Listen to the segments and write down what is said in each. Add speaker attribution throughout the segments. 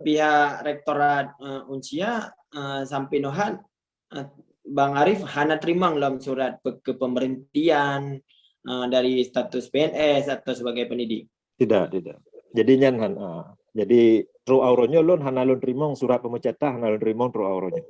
Speaker 1: pihak Rektorat Unsia sampai nohat Bang Arif hana terima dalam surat ke pemberhentian dari status PNS atau sebagai pendidik.
Speaker 2: Tidak. Jadi nyan jadi tru auronyo lon hana lon terima surat pemecatan hana lon terima tru auronyo.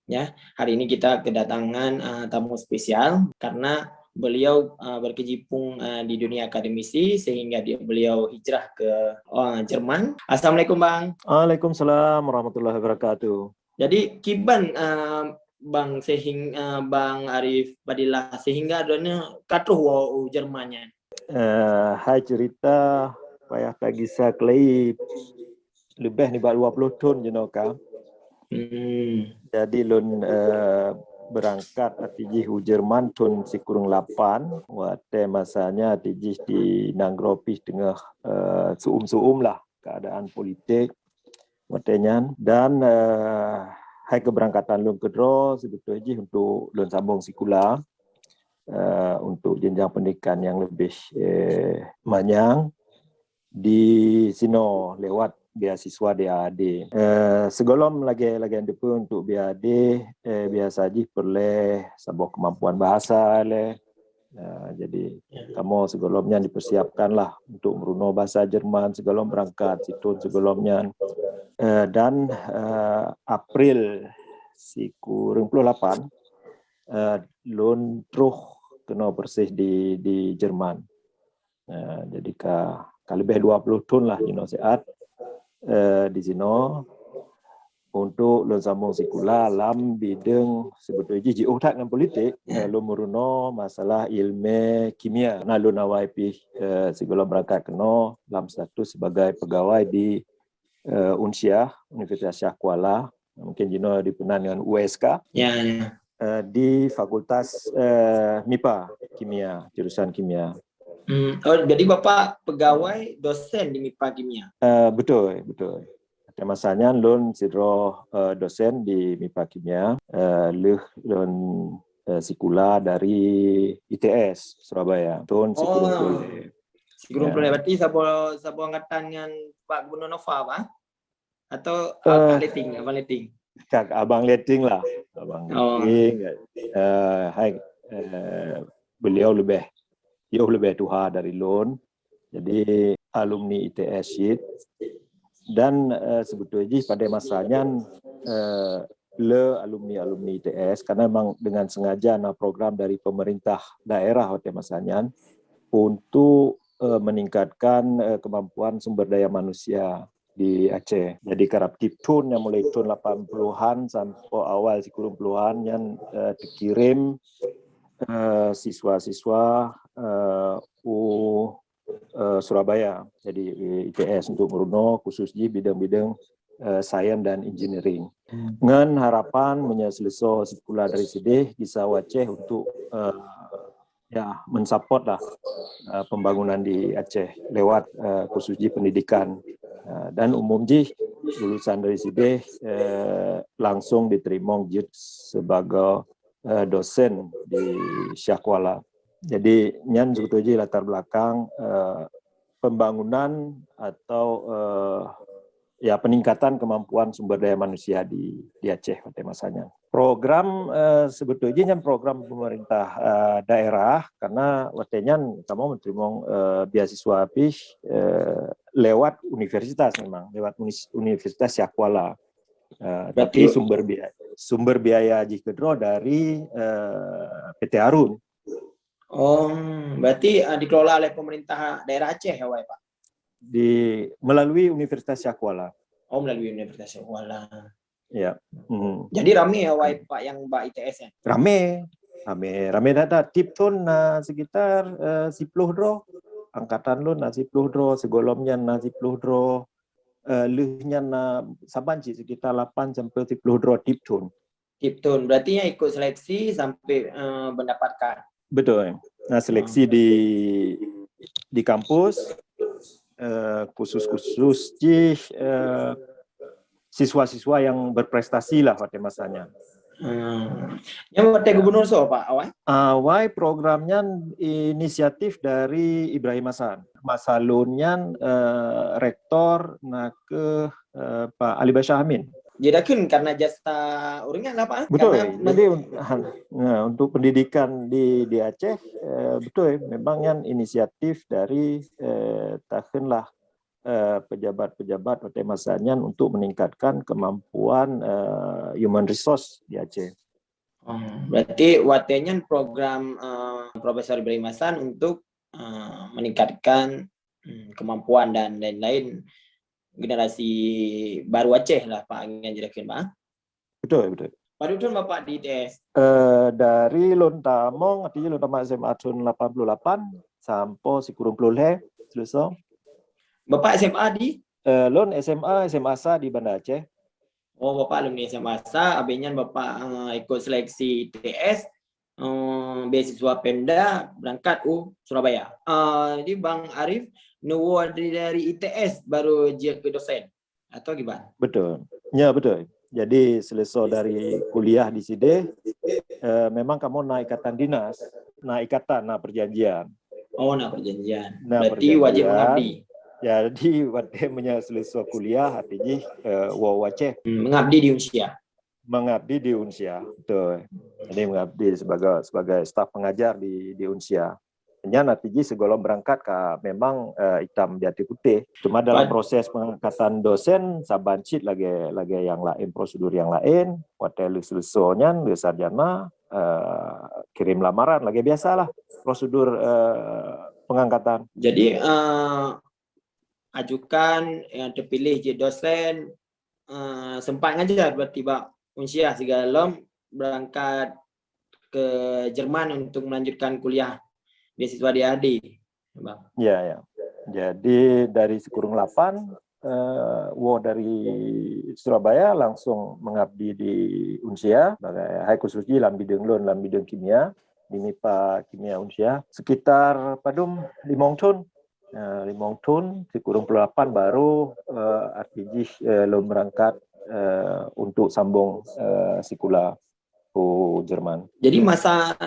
Speaker 1: Ya, hari ini kita kedatangan tamu spesial karena beliau berkecimpung di dunia akademisi sehingga beliau hijrah ke Jerman. Assalamualaikum Bang.
Speaker 2: Waalaikumsalam warahmatullahi wabarakatuh.
Speaker 1: Jadi kiban Bang Bang Arif Fadilah sehingga adanya katruh wau Jermannya.
Speaker 2: Hai cerita payah pagi saklei lebih ni 20 tahun jenaka. Jadi lun berangkat atiji hu Jerman tahun sikurung 8 wate masanya atiji di Nanggropis tengah suum lah keadaan politik watenya dan hai keberangkatan lun kedro sebetulnya untuk lun sambung sikula untuk jenjang pendidikan yang lebih manyang di sino lewat beasiswa DAAD. Segolom lagi depan untuk BAD biasa aja perlu sebuah kemampuan bahasa le. Jadi kamu segolomnya dipersiapkan lah untuk meruno bahasa Jerman segolom berangkat situ segolomnya dan April sikurung 28 lun truh kena bersih di Jerman. Jadi lebih 20 tahun lah sehat di sini untuk lun sambung sikula alam bidang sebetulnya jiu tak dengan politik lun meruno masalah ilmu kimia nah lun awai pi segala berangkat kena dalam status sebagai pegawai di Unsia Universitas Shah Kuala mungkin jino dipenan dengan USK di Fakultas MIPA Kimia jurusan kimia.
Speaker 1: Jadi Bapak pegawai dosen di MIPA Kimia?
Speaker 2: Betul. Masanya lun sidro dosen di MIPA Kimia, lun sikula dari ITS Surabaya. Tun sikurung pulih.
Speaker 1: Sikurung pulih berarti sabo angkatan dengan Pak Gubernur Nova, Pak? Atau Kak Leting, Abang Leting?
Speaker 2: Kak Abang Leting lah, Abang Leting. Beliau lebih tua dari lun. Jadi alumni ITS sheet dan sebetulnya pada masanya alumni ITS karena memang dengan sengaja program dari pemerintah daerah pada masanya untuk meningkatkan kemampuan sumber daya manusia di Aceh. Jadi karap tiptun yang mulai tahun 80-an sampai awal 90-an yang dikirim siswa-siswa Surabaya, jadi ITS untuk meruno khusus di bidang-bidang sains dan engineering. Ngan harapan menyelesaikan sekolah dari sini bisa Aceh untuk mensupport lah pembangunan di Aceh lewat khusus di pendidikan dan umum lulusan dari sini langsung diterima sebagai dosen di Shah Kuala. Jadi nyan sebetulnya latar belakang pembangunan atau peningkatan kemampuan sumber daya manusia di Aceh pada masanya. Program sebetulnya nyan program pemerintah daerah karena watenya kamu menerima beasiswa lewat universitas memang lewat Universitas Shah Kuala. Tapi sumber biaya Jikedro dari PT Arun.
Speaker 1: Berarti dikelola oleh pemerintah daerah Aceh ya, Pak?
Speaker 2: Melalui Universitas Shah Kuala.
Speaker 1: Melalui Universitas Shah Kuala.
Speaker 2: Ya.
Speaker 1: Jadi rame ya, Pak, yang Mbak ITS ya?
Speaker 2: Rame data tip tun sekitar 10 dro. Angkatan lu 10 dro, segolomnya 10 dro. Luhnya sabanci sekitar 8 sampai 10 dro tip tun.
Speaker 1: Berarti yang ikut seleksi sampai mendapatkan.
Speaker 2: Betul. Seleksi di kampus khusus-khusus di siswa-siswa yang berprestasi lah pada masanya.
Speaker 1: Yang waktu gubernur so Pak awal?
Speaker 2: Awal programnya inisiatif dari Ibrahim Hasan. Masalunnya rektor ke Pak Ali Basyah Amin.
Speaker 1: Jadi kan karena jasa orangnya lah Pak?
Speaker 2: Betul.
Speaker 1: Karena
Speaker 2: Jadi untuk pendidikan di Aceh betul memang yang inisiatif dari tahunlah pejabat-pejabat pada masanya untuk meningkatkan kemampuan human resource di Aceh.
Speaker 1: Berarti watenya program Profesor Ibrahim Hasan untuk meningkatkan kemampuan dan lain-lain generasi baru Aceh lah Pak yang jelasin Pak.
Speaker 2: Betul.
Speaker 1: Pak Dudun Bapak di ITS?
Speaker 2: Dari Lontamong, artinya Lontamong SMA tahun 88 sampai Sikurung Ploleh selesai.
Speaker 1: Bapak SMA di?
Speaker 2: Lon SMA SA di Banda Aceh.
Speaker 1: Oh, Bapak alumni SMA SA, abisnya Bapak ikut seleksi ITS, beasiswa Pemda, berangkat Surabaya. Jadi Bang Arif, nuwo dari ITS baru dia ke dosen, atau gimana?
Speaker 2: Betul, ya betul. Jadi selesai dari kuliah di sini, memang kamu naik ikatan dinas, naik ikatan, perjanjian.
Speaker 1: Oh, perjanjian.
Speaker 2: Berarti
Speaker 1: perjanjian. Wajib mengabdi.
Speaker 2: Jadi waktu selesai kuliah, artinya Aceh.
Speaker 1: Mengabdi di Unsia.
Speaker 2: Mengabdi di Unsia, betul. Jadi mengabdi sebagai staf pengajar di Unsia. Hanya nanti segolong berangkat memang hitam jati putih. Cuma dalam proses pengangkatan dosen sabancit lagi yang lain, prosedur yang lain. Waktu selesainya sarjana kirim lamaran lagi biasalah prosedur pengangkatan.
Speaker 1: Jadi ajukan yang terpilih jadi dosen, sempat ngajar berarti Pak Unsia segala berangkat ke Jerman untuk melanjutkan kuliah beasiswa DAD, Bang.
Speaker 2: Ya. Jadi dari Sikurung 8, dari Surabaya langsung mengabdi di Unsia sebagai Hai Khususji lam bidang kimia di MIPA Kimia Unsia sekitar padum 5 tahun Sikurung 8 baru artinya belum berangkat untuk sambung sikula ke Jerman.
Speaker 1: Jadi masa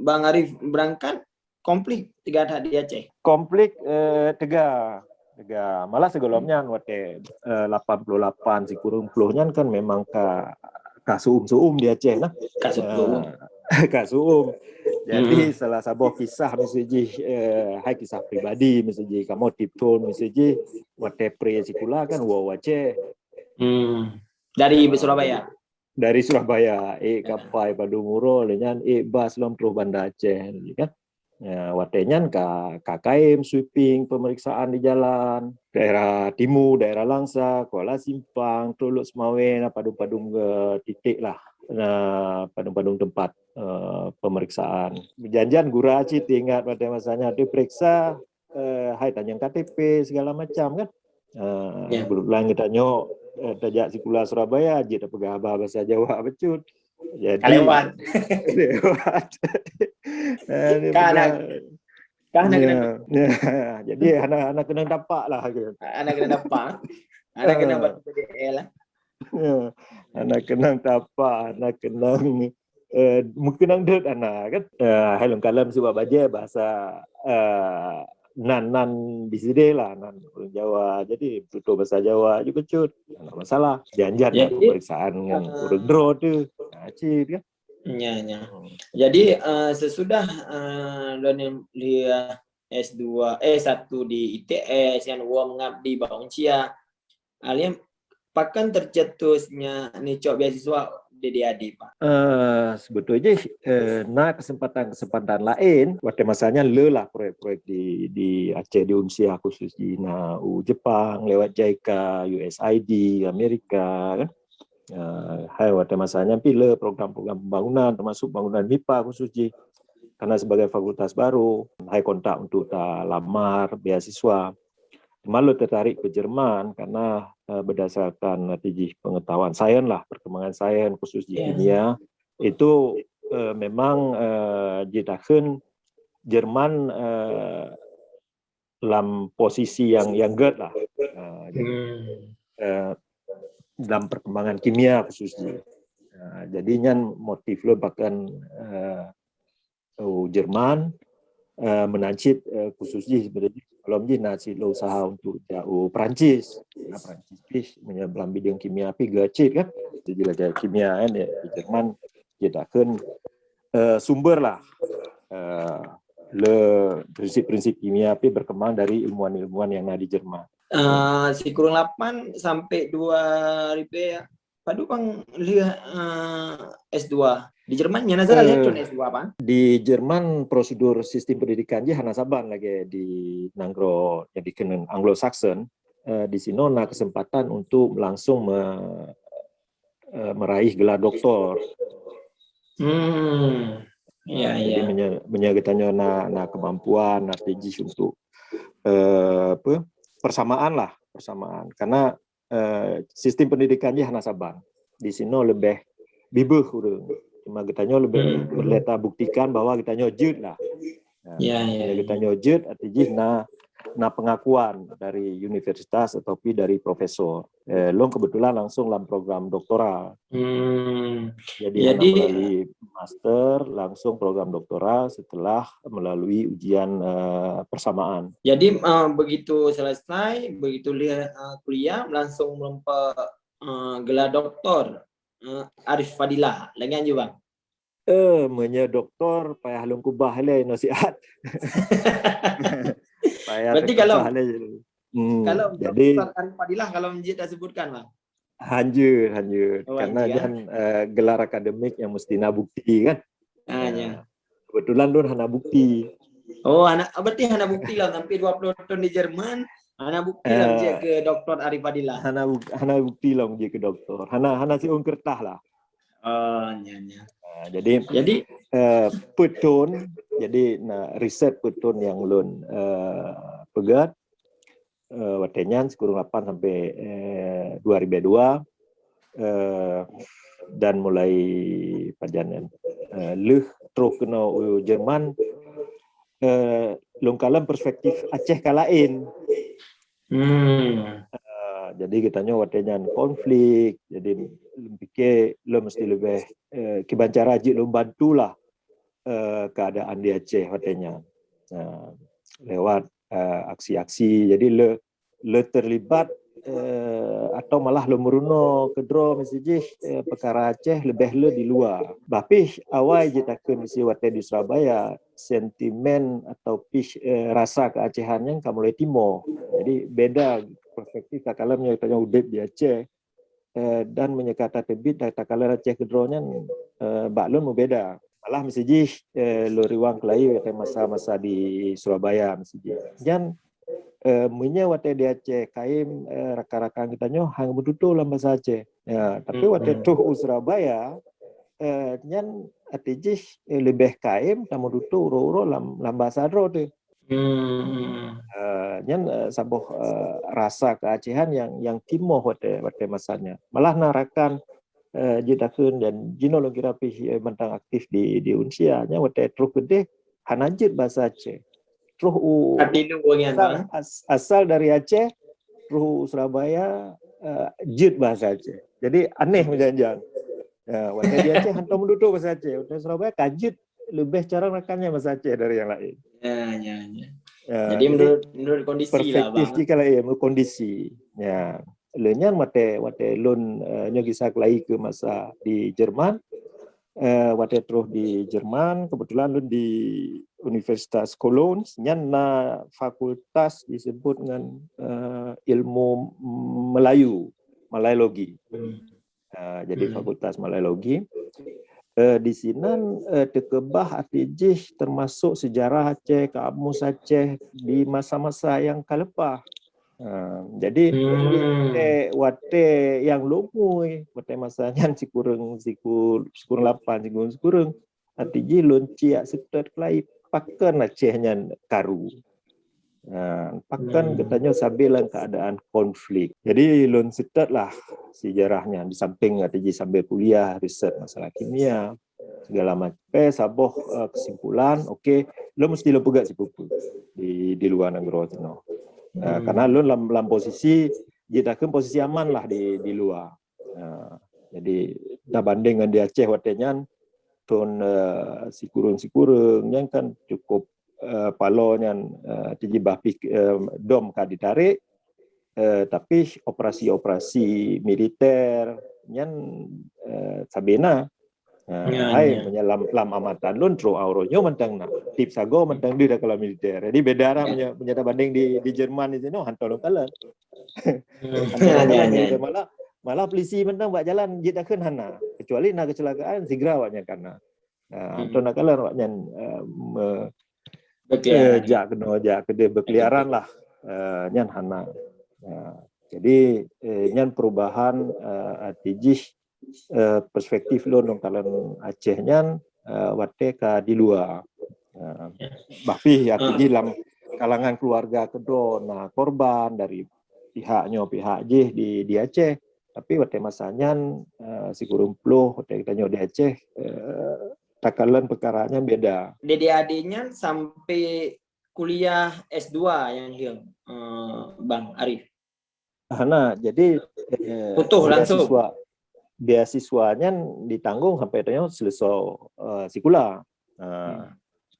Speaker 1: Bang Arif berangkat komplit 3 hari di Aceh?
Speaker 2: Komplit 3. Malah sebelumnya waktu 88 Sikurung Puluhnya kan memang suum di Aceh nah. Suum. Jadi salah satu kisah misalnya hai kisah pribadi misalnya kamu tipton misalnya waktu pre sikula kan Aceh.
Speaker 1: Dari Surabaya.
Speaker 2: Dari Surabaya, kapai padu muro dengan bas lompro Banda Aceh kan. Ya, watenya KKM sweeping pemeriksaan di jalan, daerah Timur, daerah Langsa, Kuala Simpang, Teluk Semawen, padung-padung titik lah. Padung-padung tempat pemeriksaan. Janjian gura Aceh ingat pada masanya diperiksa hai tanya KTP segala macam kan. Belum lagi tanya tajak sikula Surabaya aja tak pegang bahasa Jawa becut. Jadi
Speaker 1: Kalewat.
Speaker 2: Jadi anak kena dapat lah gitu.
Speaker 1: Anak kena dapat. Anak kena buat PDL lah.
Speaker 2: Anak kena dapat, anak kena mungkin angdet anak kan. Helong kalam sebab aja bahasa nan di sini lah nan orang Jawa, jadi tutur bahasa Jawa juga cut, nggak masalah. Janjian ya, pemeriksaan yang urut draw tuh, acip kan.
Speaker 1: Ya. Jadi sesudah S2 S1 di ITS yang mengabdi Bang Unsia, alim pakan tercetusnya nicok beasiswa DDAD Pak.
Speaker 2: Sebetulnya kesempatan lain waktu masanya lelah proyek-proyek di Aceh di Unsia khusus di Jepang lewat JICA, USAID, Amerika kan. Hai waktu masanya pilih program-program pembangunan termasuk bangunan MIPA khusus di karena sebagai fakultas baru hai kontak untuk lamar beasiswa. Malu tertarik ke Jerman karena berdasarkan tijih pengetahuan sains lah, perkembangan sains khusus di kimia itu memang jitakeun Jerman dalam posisi yang good lah. Jadi, dalam perkembangan kimia khususnya. Jadinya motif lo bahkan Jerman menancit khususnya sebenarnya kalau nasi lo usaha untuk jauh Perancis. Nah, Perancis menyebelah bidang kimia api gacit kan. Jadi belajar kimia kan ya di Jerman kita kan sumber lah le prinsip-prinsip kimia api berkembang dari ilmuwan-ilmuwan yang ada di Jerman.
Speaker 1: Si kurung 8 sampai 2000 ya. Padu bang lihat S2 di Jermannya Nazar lihat tuh S2 apa?
Speaker 2: Di Jerman prosedur sistem pendidikan dia hana saban lagi di Nanggro yang dikenal Anglo-Saxon. Di sini ada kesempatan untuk langsung meraih gelar doktor. Jadi menyertai na kemampuan, na tinggi untuk persamaan karena sistem pendidikannya hana saban. Di sini lebih bibeuh cuma kitanya lebih berleta buktikan bahwa kitanya jud lah. Kitanya jud artinya na pengakuan dari universitas atau dari profesor. Lo kebetulan langsung dalam program doktoral. Jadi melalui master langsung program doktoral setelah melalui ujian persamaan.
Speaker 1: Jadi begitu selesai, begitu lihat kuliah langsung melompat gelar doktor Arif Fadilah. Lagi aja bang.
Speaker 2: Menye doktor payah lung kubah le nasihat.
Speaker 1: Berarti kalau
Speaker 2: jadi
Speaker 1: doktor Arif Fadilah kalau menjid dah sebutkan bang.
Speaker 2: Hanjur karena kan gelar akademik yang mesti bukti kan. Kebetulan lu hana bukti.
Speaker 1: Berarti hana bukti lah sampai 20 tahun di Jerman. Hana bukti lah dia ke Dr. Arif Fadilah.
Speaker 2: Hana bukti lah dia ke doktor. Hana si kertah lah. Jadi petun. Jadi riset petun yang lun pegat. Watenya sekurang 8 sampai 2002. Dan mulai pajanan leh terus kena Jerman. Longkalan perspektif Aceh kalain. Jadi kitanya watenya konflik. Jadi pikir lo mesti lebih kibancara aja lo bantulah keadaan di Aceh watenya. Lewat aksi-aksi. Jadi lo terlibat atau malah lo meruno kedro mesti perkara Aceh lebih lo di luar. Tapi awal je takkan mesti wate di Surabaya sentimen atau rasa keacehannya kamu mulai timur. Jadi beda perspektif takalamnya katanya udip di Aceh dan menyekata tebit takalan Aceh kedronya baklun mau beda. Malah mesti lo riwang kelai masa-masa di Surabaya mesti. Dan punya wate di Aceh kaim rakan-rakan kitanya hang betutu dalam bahasa Aceh. Ya, tapi wate tuh Surabaya nyan atijih lebih kaim tamu dutu uro-uro dalam bahasa Adro tu. Nyan sabuh rasa keacehan yang timur wate masanya. Malah narakan jitakun dan jino lo kira mentang aktif di Unsia nya wate terus gede hanajit bahasa Aceh. Terus asal dari Aceh, terus Surabaya, jid bahasa Aceh. Jadi aneh menjanjang. Waktu di Aceh hantar menduduk bahasa Aceh. Waktu Surabaya kajit lebih cara rakannya bahasa Aceh dari yang lain.
Speaker 1: Jadi menurut kondisi
Speaker 2: perspektif
Speaker 1: lah bang.
Speaker 2: Kalau menurut kondisi. Ya, lenyan mate lun nyogisak lagi ke masa di Jerman. Waktu terus di Jerman, kebetulan lun di Universitas Cologne, nyan fakultas disebut dengan ilmu Malayologi. Jadi fakultas Malayologi. Di sini tekebah atijih termasuk sejarah Aceh, kamus Aceh di masa-masa yang kalepah. Jadi wate yang lumui wate masanya sikurang 8 sikurang atiji loncia setet klai pakan Acehnya karu. Pakan katanya sambil keadaan konflik. Jadi lon setet lah sejarahnya di samping atiji sambil kuliah riset masalah kimia. segala macam. Saboh kesimpulan, okey, lo mesti lo pegat si pupu di luar negara tu. Karena lo dalam posisi, dia kan posisi aman lah di luar. Jadi dah banding dengan di Aceh watenya, ton sikurung yang kan cukup palonya dijibah dom ka ditarik, tapi operasi militer yang sabena hai menyelam lam amatan lun tro auronyo mentang na tip sago mentang dia kalau militer. Jadi beda lah menyata banding di Jerman di sini hantolong kalan. Malah polisi mentang buat jalan jid akan hana kecuali nak kecelakaan segera awaknya karena antona kalan awaknya jak kena berkeliaran lah nyan hana. Jadi nyan perubahan artijih perspektif lo nong kalan Aceh nyan wate ka di luar. Bahpi artijih dalam kalangan keluarga kedo korban dari pihak Jih di Aceh, tapi wate masanya si kurumploh wate kita di Aceh takalan perkaranya beda.
Speaker 1: DD-AD-nya sampai kuliah S2 yang dia Bang Arif.
Speaker 2: Nah, jadi
Speaker 1: utuh langsung
Speaker 2: beasiswanya ditanggung sampai tanya selesai sikula.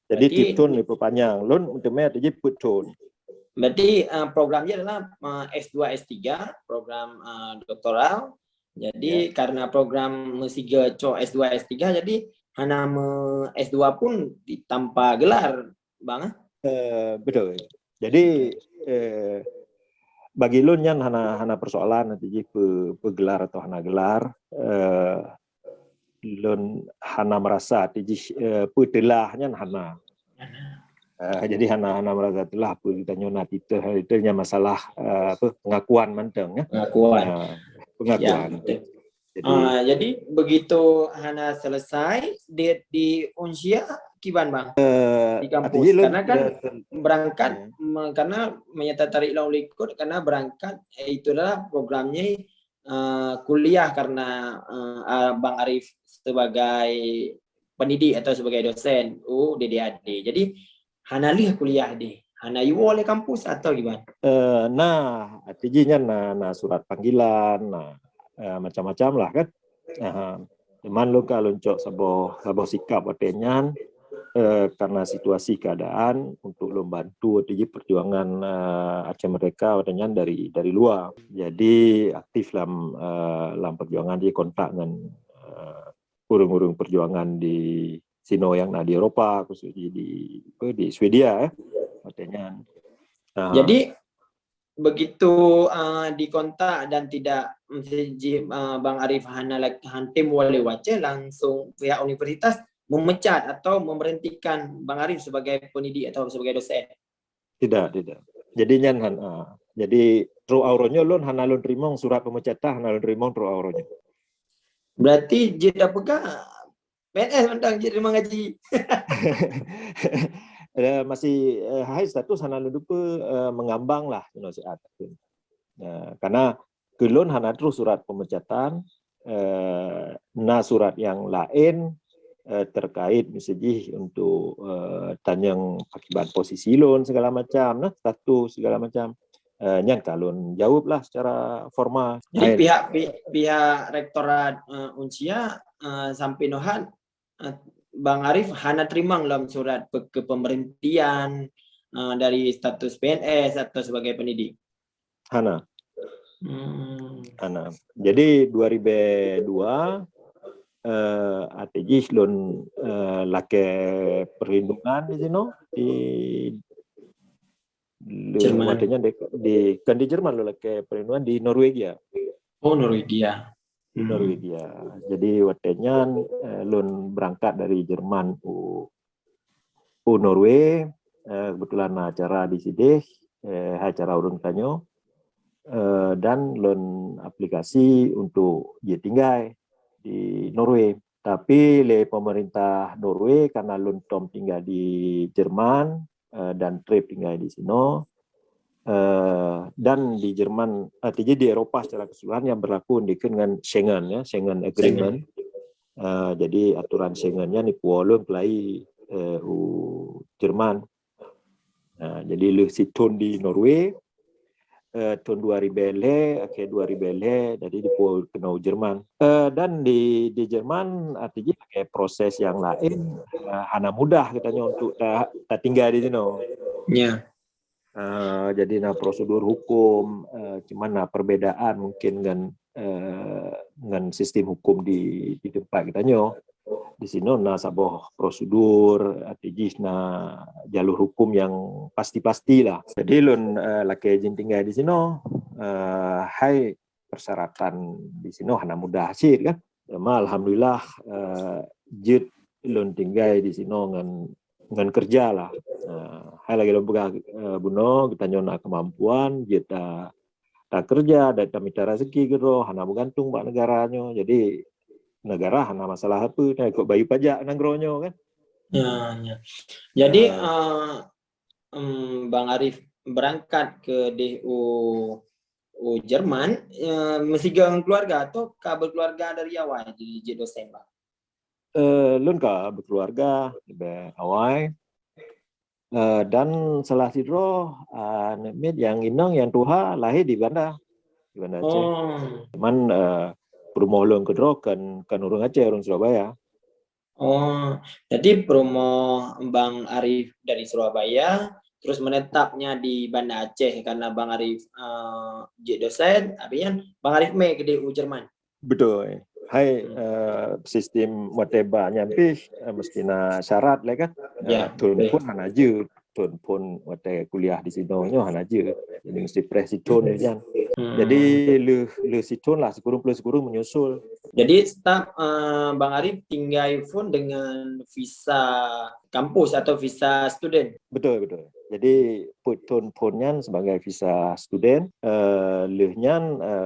Speaker 2: Jadi tiptun lebih panjang. Lun untungnya jadi putun.
Speaker 1: Berarti programnya adalah S2 S3, program doktoral. Jadi karena program mesiga S2 S3 jadi hana S2 pun tanpa gelar, Bang.
Speaker 2: Betul. Jadi bagi lun yang hana persoalan nanti pegelar atau hana gelar, lun hana merasa tiji petelahnya hana. Jadi hana merasa telah kita nyona titelnya masalah pengakuan menteng ya. Pengakuan.
Speaker 1: Jadi begitu hana selesai di Unsia kiban Bang di kampus karena kan berangkat karena menyata tarik lawan likut karena berangkat itulah programnya kuliah karena Bang Arif sebagai pendidik atau sebagai dosen DD-AD. Jadi hana lih kuliah deh. Hana yu oleh kampus atau gimana?
Speaker 2: Nah, artinya surat panggilan, macam-macam lah kan. Cuman lo kalau cok sabo sikap artinya karena situasi keadaan untuk lo bantu artinya perjuangan Aceh mereka artinya dari luar. Jadi aktif dalam perjuangan di kontak dengan urung-urung perjuangan di Sino yang di Eropa, khususnya di Swedia ya. Artinya.
Speaker 1: Jadi begitu dikontak dan tidak Bang Arif hana hantim wale wace langsung pihak universitas memecat atau memberhentikan Bang Arif sebagai pendidik atau sebagai dosen.
Speaker 2: Tidak. Jadi jadi tru auronya lun hana lun terima surat pemecatan hana lun terima tru auronya.
Speaker 1: Berarti jeda pegang PNS mentang jadi mengaji.
Speaker 2: Masih high status hana lun mengambang lah karena kelun hana terus surat pemecatan surat yang lain terkait misalnya untuk tanyang akibat posisi lun segala macam status segala macam nyan kalun jawablah secara formal.
Speaker 1: Jadi pihak rektorat Unsia sampai nohan Bang Arif hana terima dalam surat kepemberhentian dari status PNS atau sebagai pendidik.
Speaker 2: Hana. Jadi 2002 ATJ lun lake perlindungan di sini di Jerman. Di Jerman lo lake perlindungan di Norwegia.
Speaker 1: Norwegia.
Speaker 2: Di Norwegia. Jadi watenya lun berangkat dari Jerman Norway kebetulan acara di sini acara urun kanyo dan lun aplikasi untuk dia tinggal di Norway. Tapi le pemerintah Norway karena lun tom tinggal di Jerman dan trip tinggal di sini dan di Jerman artinya di Eropa secara keseluruhan yang berlaku dengan Schengen Agreement. Jadi aturan Schengen-nya ni puolong kelai Jerman. Jadi lu situn di Norway tahun 2000 akhir 2000 jadi di pulau kenau Jerman. Dan di Jerman artinya pakai proses yang lain hana mudah katanya untuk tak tinggal di sini.
Speaker 1: Ya.
Speaker 2: Jadi prosedur hukum cuman perbedaan mungkin dengan sistem hukum di tempat kita di sini saboh prosedur artinya jalur hukum yang pasti lah. Jadi lun laki izin tinggal di sini hai persyaratan di sini hana mudah hasil kan. Alhamdulillah jid lun tinggal di sini dengan kerja lah. Hai lagi lomba buno kita nyona kemampuan kita kerja dan minta rezeki gitu hana bergantung bak negaranya. Jadi negara hana masalah apa nak ikut bayar pajak nangronyo kan.
Speaker 1: Ya. Jadi Bang Arif berangkat ke DU Jerman mesti dengan keluarga atau kabel keluarga dari awal jadi dosen Bang?
Speaker 2: Lun ka berkeluarga awal. Dan salah sidro yang inang yang tuha lahir di Banda Aceh. Cuman rumah ulun kedro kan orang Aceh, orang Surabaya.
Speaker 1: Jadi promo Bang Arif dari Surabaya terus menetapnya di Banda Aceh karena Bang Arif jadi dosen, artinya Bang Arif ke DU Jerman.
Speaker 2: Betul. Hai sistem mateba nyampi mestinya syarat lah kan. Turun pun hana je, turun pun mate kuliah di sini hana je. Jadi mesti presitun kan. Jadi lu situn lah sekurung menyusul. Jadi
Speaker 1: staf Bang Arif tinggal pun dengan visa kampus atau visa student.
Speaker 2: Betul. Jadi punnya sebagai visa student, lehnya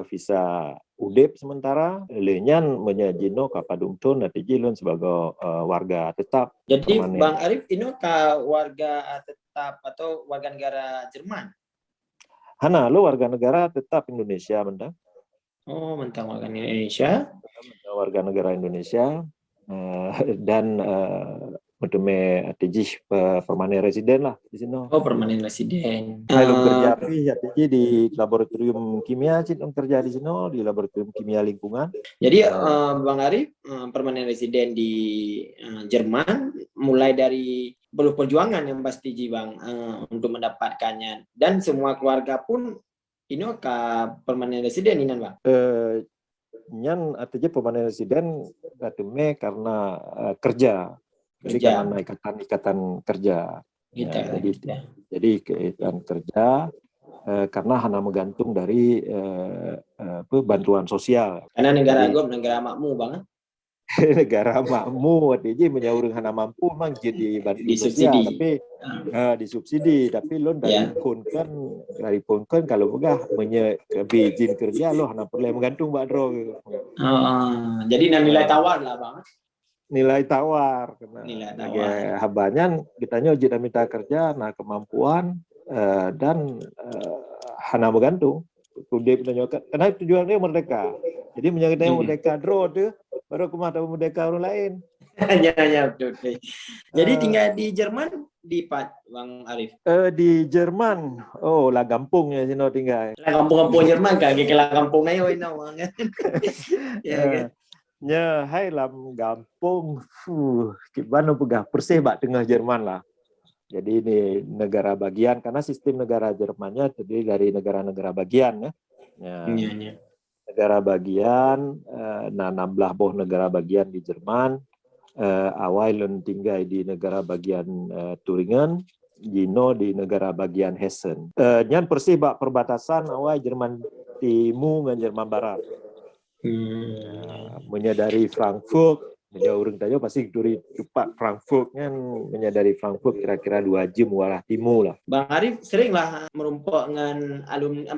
Speaker 2: visa udip sementara, lehnya menyajino kapadum tun nanti jilun sebagai warga tetap.
Speaker 1: Jadi permanen. Bang Arif ini warga tetap atau warga negara Jerman?
Speaker 2: Hana lo warga negara tetap Indonesia mentang.
Speaker 1: Mentang warga Indonesia.
Speaker 2: Warga negara Indonesia dan artinya permanen residen lah di sini.
Speaker 1: Permanen residen.
Speaker 2: Kalau kerja di laboratorium kimia, kerja di sini di laboratorium kimia lingkungan. Jadi
Speaker 1: Bang Arif permanen residen di Jerman mulai dari peluh perjuangan yang pasti Bang untuk mendapatkannya dan semua keluarga pun ini permanen residen ini Bang.
Speaker 2: Nyan artinya permanen residen karena kerja. Jadi karena ikatan kerja. Jadi ikatan kerja karena hanya menggantung dari bantuan sosial.
Speaker 1: Karena negara makmu banget.
Speaker 2: Negara makmu artinya menyaurung hana mampu memang jadi bantuan sosial tapi disubsidi tapi lo dari pun kan kalau enggak izin kerja lo hana perlu menggantung badro gitu.
Speaker 1: Jadi nilai tawar lah Bang.
Speaker 2: Nilai tawar karena habanya kitanya uji dan minta kerja kemampuan dan hana bergantung kudip menanyakan karena tujuannya merdeka jadi menyangkutnya merdeka draw tuh baru kemah tahu merdeka orang lain.
Speaker 1: Ya betul. Jadi tinggal di Jerman di Bang Arif.
Speaker 2: Di Jerman lah gampung ya sino tinggal
Speaker 1: lah kampung Jerman kan kayak kampung ayo ini
Speaker 2: ya hai lam gampung gimana pegah persih bak tengah Jerman lah. Jadi ini negara bagian karena sistem negara Jermannya terdiri dari negara-negara bagian ya. Negara bagian 16 boh negara bagian di Jerman. Awal lun tinggal di negara bagian Turingen, Gino di negara bagian Hessen. Nyan persih bak perbatasan awal Jerman Timur dengan Jerman Barat. Menyadari Frankfurt, orang tanya pasti dari cepat Frankfurt kan menyadari Frankfurt kira-kira 2 jam warah timur lah.
Speaker 1: Bang Arif sering lah merumpuk dengan alumni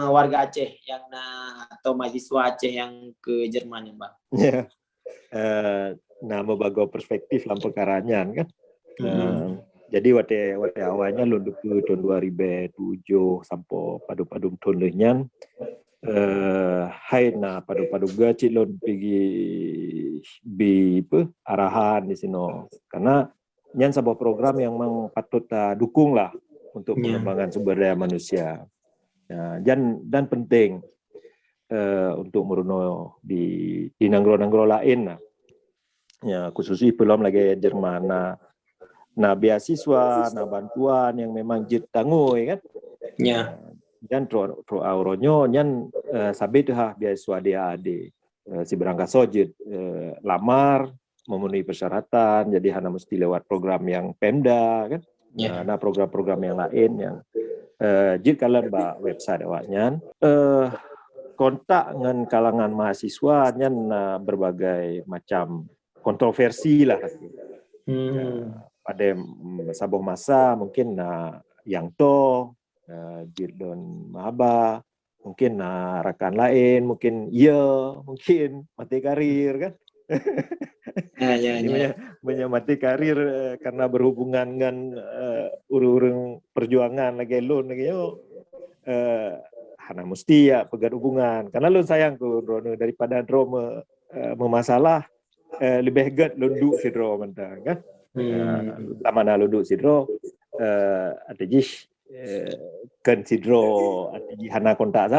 Speaker 1: warga Aceh yang atau mahasiswa Aceh yang ke Jerman ya Bang.
Speaker 2: Nama bago perspektif lah perkaranya kan. Jadi waktu awalnya lunduk tahun 2007 sampai padu-padu tahun lehnya hai na padu-paduga cik lon pergi bi arahan di sini karena nyan sebuah program yang memang patut dukung lah untuk pengembangan sumber daya manusia dan penting untuk meruno di nanggro-nanggro lain lah ya khususnya belum lagi Jerman nah beasiswa bantuan yang memang jit tangguh kan dan tro auronyo nyan sabit beasiswa DAAD si berangkat sojit lamar memenuhi persyaratan jadi hanya mesti lewat program yang Pemda kan nah program-program yang lain yang jit kalian website awaknya kontak dengan kalangan mahasiswa nyan berbagai macam kontroversi lah pada sabuh masa mungkin yang Jirdon Mahaba mungkin rakan lain mungkin mungkin mati karir kan mati karir karena berhubungan dengan urung perjuangan lagi lun lagi hana mesti pegat hubungan karena lun sayang ku daripada memasalah lebih get lundu sidro mentang kan tamana lundu sidro atijih kan sidro atijih hana kontak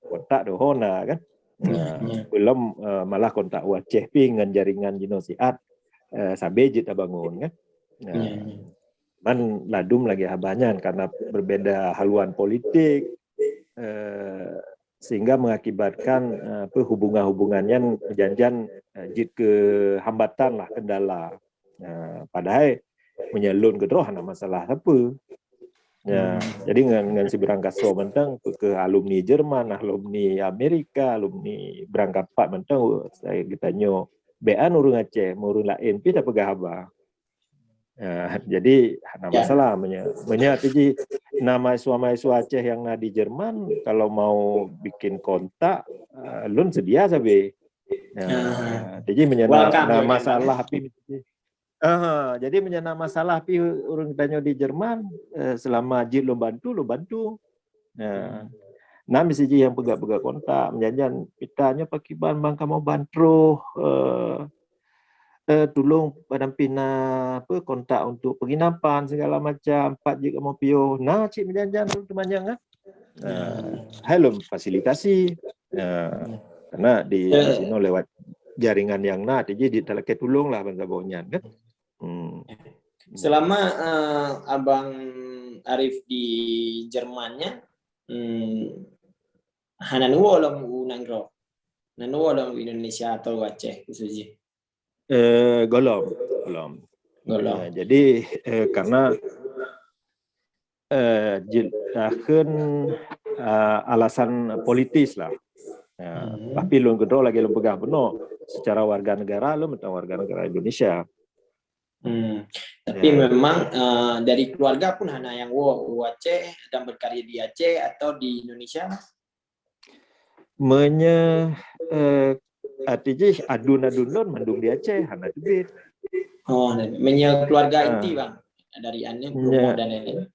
Speaker 2: kontak do hona kan belum malah kontak waceh dengan jaringan jinosiat sabe jita bangun kan man ladum lagi habanyan karena berbeda haluan politik sehingga mengakibatkan hubungan-hubungannya janjan jit ke hambatan lah kendala padahal menyalun ke droh masalah apa jadi dengan si berangkat mentang ke alumni Jerman alumni Amerika alumni berangkat Pak mentang saya ditanya bean urung Aceh urung lain pi tak pegah haba jadi ada masalah menyatiji nama mahasiswa Aceh yang di Jerman kalau mau bikin kontak lun sedia sabe jadi menyana masalah api jadi menyana masalah api urung tanya di Jerman selama jid lo bantu nah misiji yang pegak-pegak kontak menjanjan pitanya pakiban bangka mau bantu tolong padampina kontak untuk penginapan segala macam 4 jika mau pio cik menjanjan tu temannya helm fasilitasi karena di sini lewat jaringan yang jadi ditalakai tolong lah bangsa bonyan kan
Speaker 1: selama abang Arif di Jermannya hananuwo lam unangro nanuwo lam Indonesia atau Aceh khususnya
Speaker 2: golong. Jadi karena alasan politis lah. Tapi lu kedua lagi lu pegang benar secara warga negara lu tentang warga negara Indonesia.
Speaker 1: Tapi memang dari keluarga pun hanya yang Aceh dan berkarya di Aceh atau di Indonesia.
Speaker 2: Artinya adun-adun mendung di Aceh hana tebit.
Speaker 1: Keluarga inti bang dari ane Purmo dan lain-lain.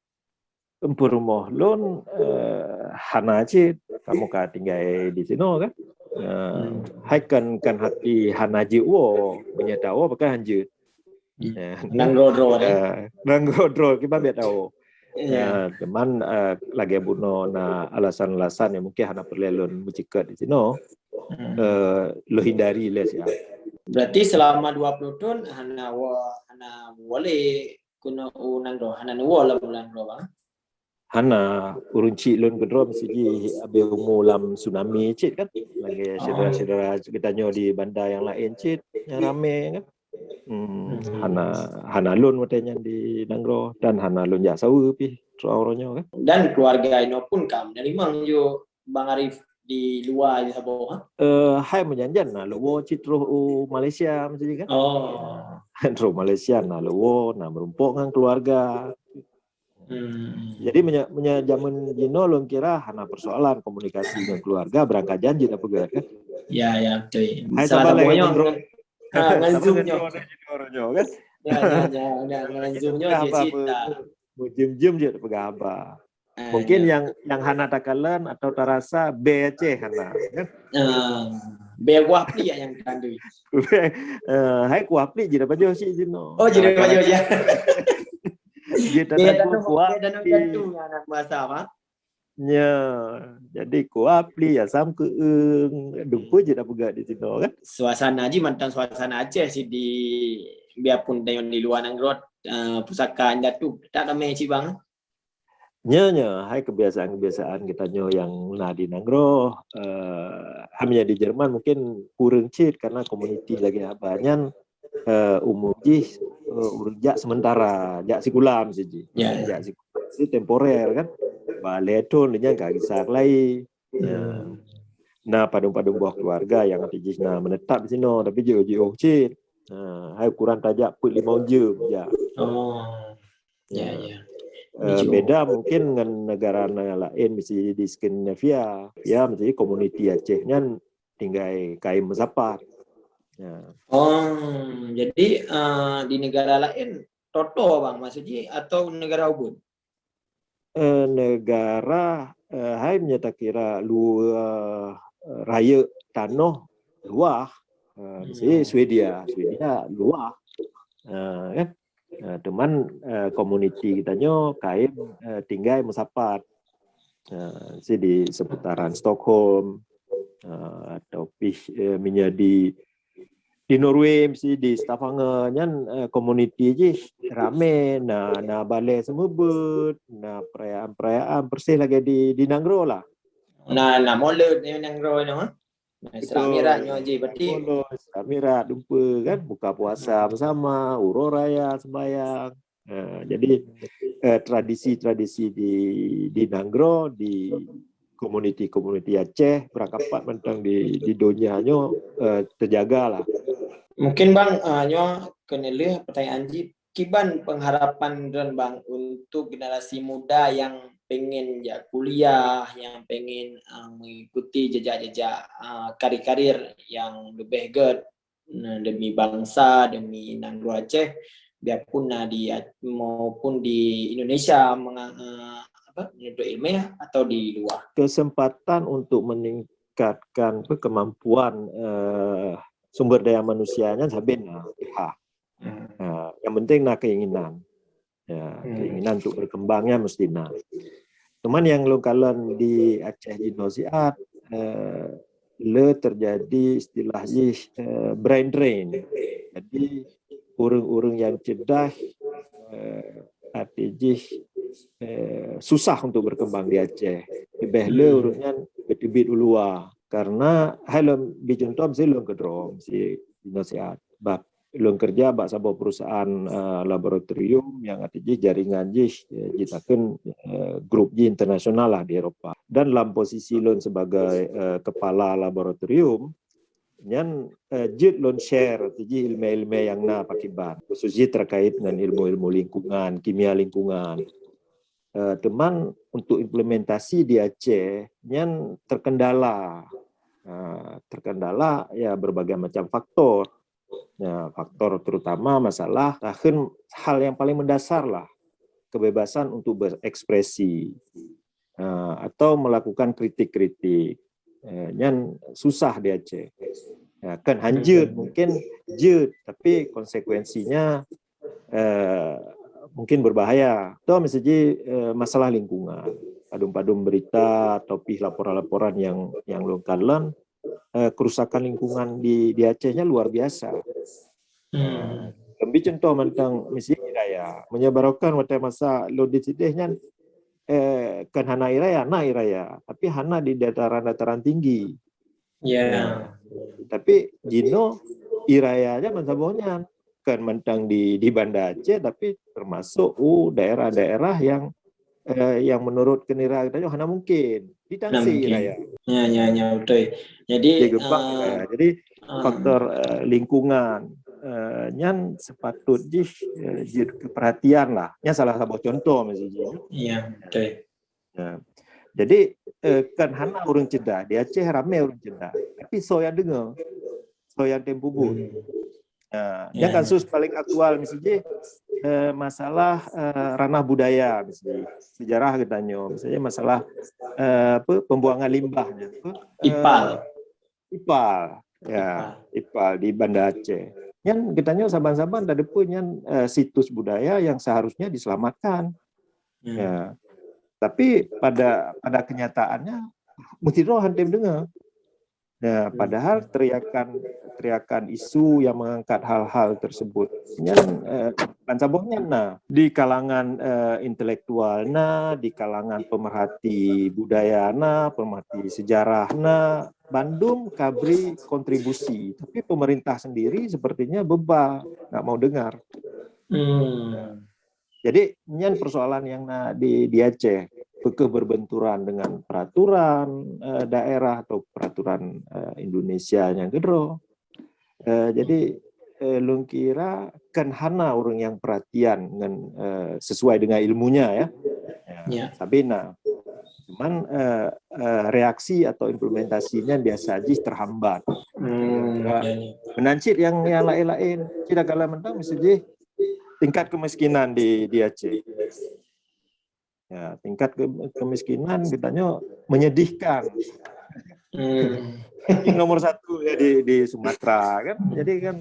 Speaker 2: Purmo lon hana Aceh kamu tinggal di sini kan. Hai kan hati hana jiwo menyatawa pakai hanjut.
Speaker 1: Nangrodro
Speaker 2: kita biar tahu. Teman lagi buno alasan-alasan yang mungkin hana perlelon mucikat di sini. Lo hindari les ya.
Speaker 1: Berarti selama 20 tahun hana boleh kuno nangro hana nuwo bulan bang.
Speaker 2: Hana urun cik lon kedro mesti abe mulam tsunami cik kan lagi saudara-saudara kita nyo di bandar yang lain cik yang rame kan. Hana lon matanya di nangro dan hana lon ya sawu pi trawronyo kan.
Speaker 1: Dan keluarga ino pun kam dari mang jo Bang Arif di luar di Sabah.
Speaker 2: Hai menjanjan lo citro Malaysia mesti kan. Tro Malaysia lo merumpok dengan keluarga. Jadi zaman jino lo kira hana persoalan komunikasi dengan keluarga berangkat janji apa kan?
Speaker 1: Ya betul.
Speaker 2: Hai salah lagi
Speaker 1: nganzumnya
Speaker 2: kan?
Speaker 1: Ya nganzumnya dia cerita.
Speaker 2: Jam-jam je apa? Mungkin yang Hana takalan atau terasa B Aceh Hana. Kan?
Speaker 1: B Wapli yang kandui.
Speaker 2: Hai Wapli jadi apa jauh sih Zino.
Speaker 1: Oh jadi apa jauh ya?
Speaker 2: Kita
Speaker 1: danau jantung anak bahasa apa?
Speaker 2: Ya, jadi Wapli ya sam keung dumpu je dah pegak di Zino kan.
Speaker 1: Suasana aja mantan suasana Aceh sih biarpun di luar Nangrod pusaka jatuh tak ramai sih bang.
Speaker 2: Hai kebiasaan kita yang di Nanggro, hamnya di Jerman mungkin kurang cit karena komuniti lagi banyak umum urjak sementara, jak sikulam sih. Jak sikulam sih temporer kan. Baletun dia enggak kisah lagi. Nah, padung-padung buah keluarga yang menetap di sini tapi jauh-jauh cit. Hai ukuran tajak put 5 jam ya. Beda mungkin dengan negara lain misalnya di Skandinavia ya misalnya komuniti Acehnya tinggal kain mesapat
Speaker 1: jadi di negara lain Toto bang maksudnya atau negara ubud
Speaker 2: negara hanya tak kira luar raya tanah luar misalnya Swedia luar kan. Teman komuniti kitanya kain tinggal mesapat di seputaran Stockholm atau menjadi di Norway mesti di Stavanger komuniti je rame nah balai semua perayaan bersih lagi di Nanggro lah
Speaker 1: molet di Nanggro no Seramiratnya aja berarti
Speaker 2: Seramirat dumpa kan buka puasa bersama uro raya sembahyang jadi tradisi-tradisi di Nanggro di komuniti Aceh berangkapat mentang di dunianya terjaga lah.
Speaker 1: Mungkin bang nyo kenali pertanyaan kiban pengharapan dan bang untuk generasi muda yang pengen kuliah, yang pengen mengikuti jejak-jejak karir-karir yang lebih good demi bangsa, demi Nanggro Aceh, biarpun maupun di Indonesia menuntut ilmiah atau di luar.
Speaker 2: Kesempatan untuk meningkatkan kemampuan sumber daya manusianya sabena. Yang penting keinginan. Keinginan untuk berkembangnya mesti Cuman yang lokalan di Aceh Inosiat terjadi istilahnya brain drain. Jadi urang-urang yang cerdas susah untuk berkembang di Aceh. Lebih urangnya betibit luar karena halom bicontoh belum kedrom si Inosiat. Bab belum kerja bak sebuah perusahaan laboratorium yang artinya jaringan jitakan grup internasional lah di Eropa dan dalam posisi lon sebagai kepala laboratorium yang lon share ilmu-ilmu yang pakiban khususnya terkait dengan ilmu-ilmu lingkungan kimia lingkungan teman untuk implementasi di Aceh yang terkendala ya berbagai macam faktor. Faktor terutama masalah hal yang paling mendasar lah kebebasan untuk berekspresi atau melakukan kritik-kritik yang susah di Aceh kan hanjut mungkin tapi konsekuensinya mungkin berbahaya atau misalnya masalah lingkungan padum-padum berita atau laporan-laporan yang lokalan kerusakan lingkungan di Acehnya luar biasa. Lebih contoh tentang misi iraya menyebarkan masa lo di sidehnya kan hana iraya tapi hana di dataran tinggi. Tapi Jino irayanya mensabohnya kan mentang di Banda Aceh tapi termasuk daerah-daerah yang menurut kenira kita hana mungkin ditangsi iraya.
Speaker 1: Ya betul. Jadi
Speaker 2: faktor lingkungan yang sepatutnya perhatian lah. Nya salah satu contoh misalnya.
Speaker 1: Iya, betul.
Speaker 2: Jadi kan hana orang cedak, di Aceh ramai orang cedak. Tapi so yang tempo bun. Yang kasus paling aktual misalnya masalah ranah budaya, misalnya sejarah katanya, misalnya masalah pembuangan limbahnya,
Speaker 1: IPAL.
Speaker 2: IPAL, ya, IPAL di Banda Aceh. Yang katanya saban-saban ada punya situs budaya yang seharusnya diselamatkan. Ya. Tapi pada kenyataannya mesti roh hantem dengar. Nah, padahal teriakan isu yang mengangkat hal-hal tersebut, sabongnya di kalangan intelektual, di kalangan pemerhati budaya, pemerhati sejarah, Bandung kabri kontribusi, tapi pemerintah sendiri sepertinya bebal, nggak mau dengar. Jadi ini persoalan yang di Aceh. Berbenturan dengan peraturan daerah atau peraturan Indonesia yang kedua. Jadi lung kira kan hana orang yang perhatian dengan sesuai dengan ilmunya ya. Sabina. Cuman reaksi atau implementasinya biasa aja terhambat. Menancit yang lain-lain. Tidak kalah mentang misalnya tingkat kemiskinan di Aceh. Ya, tingkat kemiskinan katanya menyedihkan. Nomor 1 ya di Sumatera kan. Jadi kan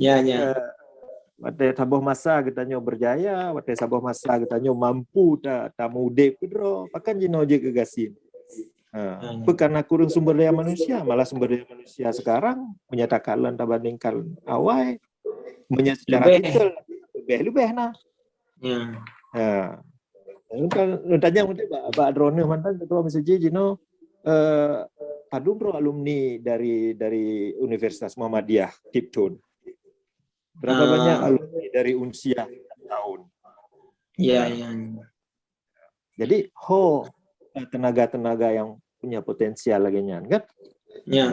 Speaker 2: pada sabuh masa katanya berjaya, pada sabuh masa katanya mampu mudip pedro, pakan jinoje kegasin. Karena kurang sumber daya manusia, malah sumber daya manusia sekarang menyatakan bandingkan awal secara titel lebih nah. Tanya Pak Drone mantan ketua MSJ Jino Padung bro alumni dari Universitas Muhammadiyah Tiptun. Berapa banyak alumni dari Unsiah tahun? Iya. Jadi tenaga-tenaga yang punya potensial lagi kan?
Speaker 1: Ya.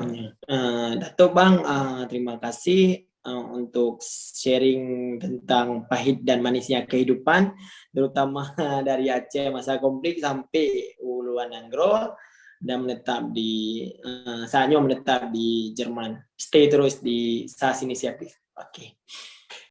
Speaker 1: Dato' Bang, terima kasih untuk sharing tentang pahit dan manisnya kehidupan, terutama dari Aceh masa konflik sampai Uluan Nanggro dan saatnya menetap di Jerman. Stay terus di SAS Inisiatif. Oke.